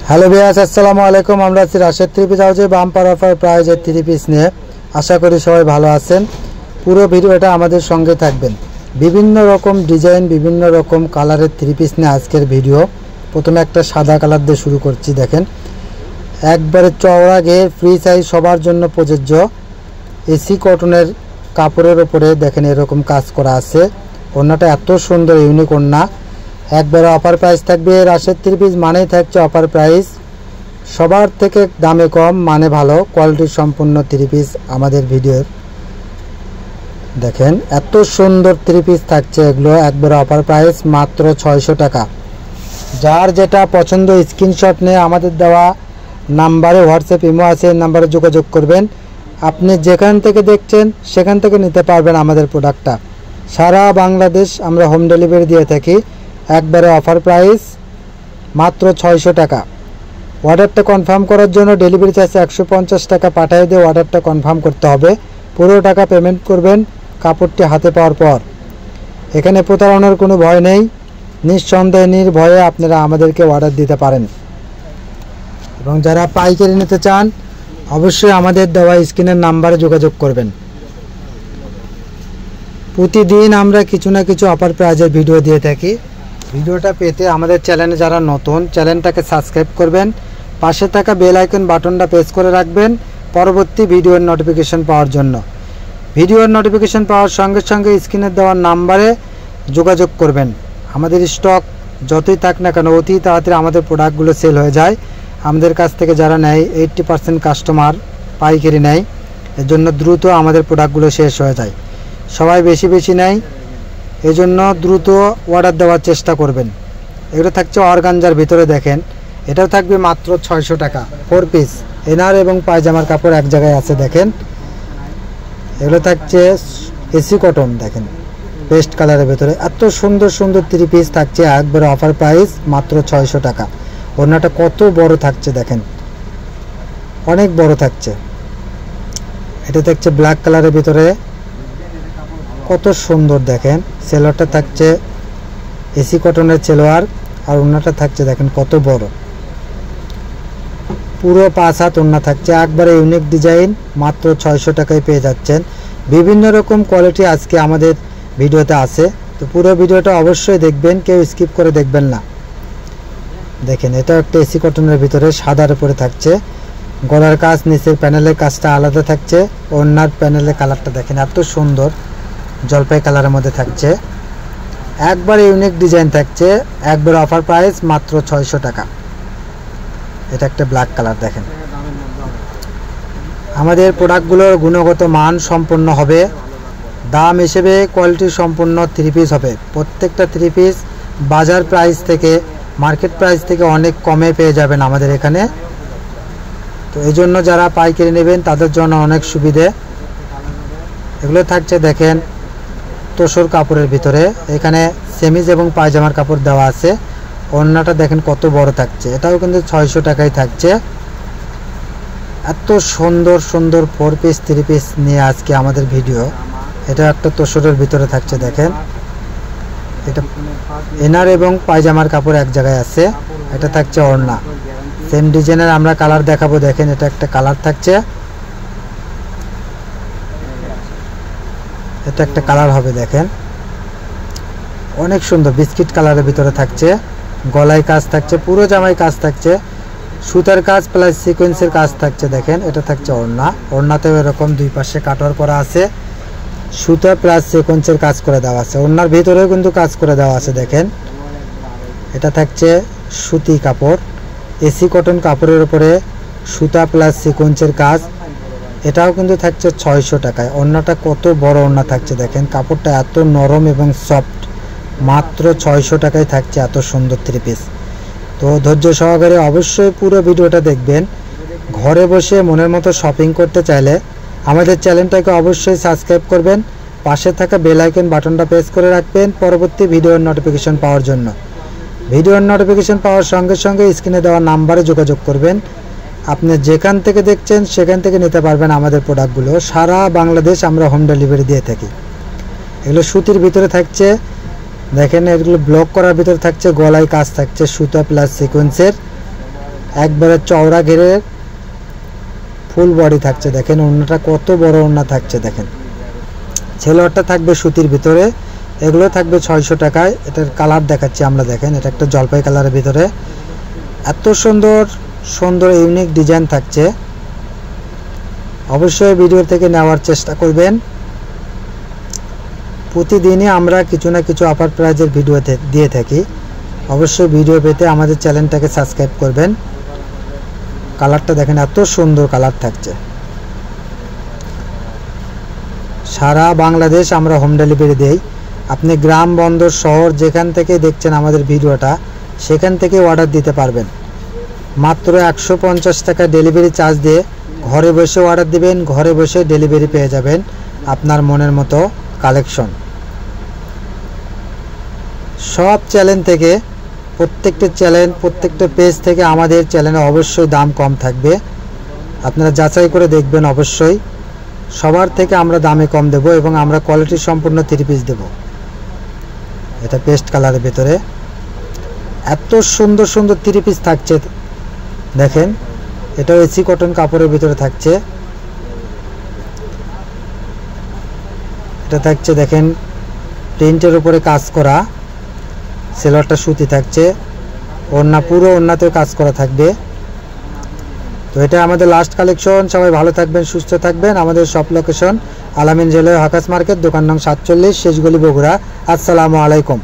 Hello viewers, আসসালামু আলাইকুম। আমরা আছি রাশেদ থ্রি পিস হাউসে বাম্পার অফার প্রাইজের থ্রি পিস নিয়ে। আশা করি সবাই ভালো আছেন। পুরো ভিডিওটা আমাদের সঙ্গে থাকবেন। বিভিন্ন রকম ডিজাইন, বিভিন্ন রকম কালারের থ্রি পিস নিয়ে আজকের ভিডিও। প্রথমে একটা সাদা কালার দিয়ে শুরু করছি। দেখেন, একবারে চওড়া ঘের, ফ্রি সাইজ, সবার জন্য প্রযোজ্য। এসি কটনের কাপড়ের ওপরে দেখেন এরকম কাজ করা আছে। ওড়নাটা এত সুন্দর, ইউনিক ওড়না। একবারে অফার প্রাইস থাকবে। রাশেদ থ্রি পিস মানেই থাকছে অফার প্রাইস। সবার থেকে দামে কম, মানে ভালো, কোয়ালিটি সম্পূর্ণ থ্রি পিস আমাদের ভিডিওর। দেখেন এত সুন্দর থ্রি পিস থাকছে এগুলো। একবারে অফার প্রাইস মাত্র 600 টাকা। যার যেটা পছন্দ স্ক্রিনশট নিয়ে আমাদের দেওয়া নাম্বারে, হোয়াটসঅ্যাপ ইমো আছে, নাম্বারে যোগাযোগ করবেন। আপনি যেখান থেকে দেখছেন সেখান থেকে নিতে পারবেন আমাদের প্রোডাক্টটা। সারা বাংলাদেশ আমরা হোম ডেলিভারি দিয়ে থাকি। একবারে অফার প্রাইস মাত্র 600 টাকা। অর্ডারটা কনফার্ম করার জন্য ডেলিভারি চার্জ 150 টাকা পাঠিয়ে দিয়ে অর্ডারটা কনফার্ম করতে হবে। পুরো টাকা পেমেন্ট করবেন কাপড়টি হাতে পাওয়ার পর। এখানে প্রতারণার কোনো ভয় নেই। নিঃসন্দেহে নির্ভয়ে আপনারা আমাদেরকে অর্ডার দিতে পারেন। এবং যারা পাইকারি নিতে চান অবশ্যই আমাদের দেওয়া স্ক্রিনের নাম্বারে যোগাযোগ করবেন। প্রতিদিন আমরা কিছু না কিছু অফার প্রাইজের ভিডিও দিয়ে থাকি। ভিডিওটা পেতে আমাদের চ্যানেলে যারা নতুন, চ্যানেলটাকে সাবস্ক্রাইব করবেন। পাশে থাকা বেল আইকন বাটনটা প্রেস করে রাখবেন পরবর্তী ভিডিওর নোটিফিকেশন পাওয়ার জন্য। ভিডিওর নোটিফিকেশন পাওয়ার সঙ্গে সঙ্গে স্ক্রিনে দেওয়ার নাম্বারে যোগাযোগ করবেন। আমাদের স্টক যতই থাক না কেন অতি তাড়াতাড়ি আমাদের প্রোডাক্টগুলো সেল হয়ে যায়। আমাদের কাছ থেকে যারা নেয় 80% কাস্টমার পাইকারি নেয়, এর জন্য দ্রুত আমাদের প্রোডাক্টগুলো শেষ হয়ে যায়। সবাই বেশি বেশি নেয়, এই জন্য দ্রুত অর্ডার দেওয়ার চেষ্টা করবেন। এগুলো থাকছে অর্গানজার ভিতরে। দেখেন এটাও থাকবে মাত্র 600 টাকা। 4 পিস এনার এবং পায়জামার কাপড় এক জায়গায় আছে। দেখেন এগুলো থাকছে এসি কটন। দেখেন পেস্ট কালারের ভিতরে এত সুন্দর সুন্দর 3 পিস থাকছে। একবারে অফার প্রাইস মাত্র 600 টাকা। ওড়নাটা কত বড় থাকছে দেখেন, অনেক বড় থাকছে। এটা থাকছে ব্ল্যাক কালারের ভিতরে, কত সুন্দর। দেখেন সেলোয়ারটা থাকছে এসি কটনের সেলোয়ার, আর ওড়নাটা থাকছে দেখেন কত বড়। পুরো 5 হাত ওড়না থাকছে। একবারে ইউনিক ডিজাইন, মাত্র 600 টাকায় পেয়ে যাচ্ছেন। বিভিন্ন রকম কোয়ালিটি আজকে আমাদের ভিডিওতে আছে। তো পুরো ভিডিওটা অবশ্যই দেখবেন, কেউ স্কিপ করে দেখবেন না। দেখেন এটা একটা এসি কটনের ভিতরে সাদার উপরে থাকছে। গলার কাজ, নিচের প্যানেলের কাজটা আলাদা থাকছে। ওড়নার প্যানেলের কালারটা দেখেন এত সুন্দর, জলপাই কালারের মধ্যে থাকছে। একবার ইউনিক ডিজাইন থাকছে। একবার অফার প্রাইস মাত্র 600 টাকা। এটা একটা ব্ল্যাক কালার। দেখেন আমাদের প্রোডাক্টগুলোর গুণগত মান সম্পন্ন হবে। দাম হিসেবে কোয়ালিটি সম্পন্ন 3 পিস হবে। প্রত্যেকটা 3 পিস বাজার প্রাইস থেকে, মার্কেট প্রাইস থেকে অনেক কমে পেয়ে যাবেন আমাদের এখানে। তো এই জন্য যারা পাইকারি নেবেন তাদের জন্য অনেক সুবিধে। এগুলো থাকছে দেখেন তোসর কাপড়ের ভিতরে। এখানে সেমিজ এবং পায়জামার কাপড় দেওয়া আছে। ওড়নাটা দেখেন কত বড় থাকছে। এটাও কিন্তু 600 টাকায় থাকছে। এত সুন্দর সুন্দর 4 পিস 3 পিস নিয়ে আজকে আমাদের ভিডিও। এটা একটা তোসরের ভিতরে থাকছে। দেখেন এটা এনার এবং পায়জামার কাপড় এক জায়গায় আছে। এটা থাকছে ওড়না। সেম ডিজাইনের আমরা কালার দেখাবো। দেখেন এটা একটা কালার থাকছে, এটা একটা কালার হবে। দেখেন অনেক সুন্দর বিস্কিট কালারের ভিতরে থাকছে। গলায় কাজ থাকছে, পুরো জামায় কাজ থাকছে, সুতার কাজ প্লাস সিকোয়েন্সের কাজ থাকছে। দেখেন এটা থাকছে ওড়না। ওড়নাতেও এরকম দুই পাশে কাটওয়ার করা আছে, সুতা প্লাস সিকোয়েন্সের কাজ করে দেওয়া আছে। ওড়নার ভিতরেও কিন্তু কাজ করে দেওয়া আছে। দেখেন এটা থাকছে সুতি কাপড়, এসি কটন কাপড়ের উপরে সুতা প্লাস সিকোয়েন্সের কাজ। এটাও কিন্তু থাকছে 600 টাকায়। ওড়নাটা কত বড় ওড়না থাকছে। দেখেন কাপড়টা এত নরম এবং সফট। মাত্র 600 টাকায় থাকছে এত সুন্দর 3 পিস। তো ধৈর্য সহকারে অবশ্যই পুরো ভিডিওটা দেখবেন। ঘরে বসে মনের মতো শপিং করতে চাইলে আমাদের চ্যানেলটাকে অবশ্যই সাবস্ক্রাইব করবেন। পাশে থাকা বেল আইকন বাটনটা প্রেস করে রাখবেন পরবর্তী ভিডিওর নোটিফিকেশন পাওয়ার জন্য। ভিডিওর নোটিফিকেশন পাওয়ার সঙ্গে সঙ্গে স্ক্রিনে দেওয়া নাম্বারে যোগাযোগ করবেন। আপনি যেখান থেকে দেখছেন সেখান থেকে নিতে পারবেন আমাদের প্রোডাক্টগুলো। সারা বাংলাদেশ আমরা হোম ডেলিভারি দিয়ে থাকি। এগুলো সুতির ভিতরে থাকছে। দেখেন এগুলো ব্লক করার ভিতরে থাকছে, গলায় কাজ থাকছে সুতা প্লাস সিকোয়েন্সের। একবারে চওড়া ঘেরের ফুল বডি থাকছে। দেখেন ওড়নাটা কত বড় ওড়না থাকছে। দেখেন ছেলোয়ারটা থাকবে সুতির ভিতরে, এগুলো থাকবে 600 টাকায়। এটার কালার দেখাচ্ছি আমরা। দেখেন এটা একটা জলপাই কালারের ভিতরে, এত সুন্দর সুন্দর ইউনিক ডিজাইন থাকছে। অবশ্যই ভিডিও থেকে নেওয়ার চেষ্টা করবেন। প্রতিদিনই আমরা কিছু না কিছু অফার প্রাইজের ভিডিও দিয়ে থাকি। অবশ্যই ভিডিও পেতে আমাদের চ্যানেলটাকে সাবস্ক্রাইব করবেন। কালারটা দেখেন এত সুন্দর কালার থাকছে। সারা বাংলাদেশ আমরা হোম ডেলিভারি দেই। আপনি গ্রাম, বন্দর, শহর যেখান থেকে দেখছেন আমাদের ভিডিওটা, সেখান থেকে অর্ডার দিতে পারবেন। মাত্র 150 টাকা ডেলিভারি চার্জ দিয়ে ঘরে বসে অর্ডার দিবেন, ঘরে বসে ডেলিভারি পেয়ে যাবেন আপনার মনের মতো কালেকশন। সব চ্যানেল থেকে, প্রত্যেকটা চ্যানেল, প্রত্যেকটা পেজ থেকে আমাদের চ্যানেলে অবশ্যই দাম কম থাকবে। আপনারা যাচাই করে দেখবেন। অবশ্যই সবার থেকে আমরা দামে কম দেব এবং আমরা কোয়ালিটি সম্পূর্ণ 3 পিস দেব। এটা পেস্ট কালারের ভিতরে এত সুন্দর সুন্দর 3 পিস থাকছে। দেখেন এটাও এসি কটন কাপড়ের ভিতরে থাকছে। এটা থাকছে দেখেন প্রিন্টের উপরে কাজ করা, সেলোয়ারটা সুতি থাকছে, ওড়না পুরো ওড়নাতে কাজ করা থাকবে। তো এটা আমাদের লাস্ট কালেকশন। সবাই ভালো থাকবেন, সুস্থ থাকবেন। আমাদের শপ লোকেশন আলামিন জুয়েলারি হকার্স মার্কেট, দোকান নং 47, শেষগলি, বগুড়া। আসসালামু আলাইকুম।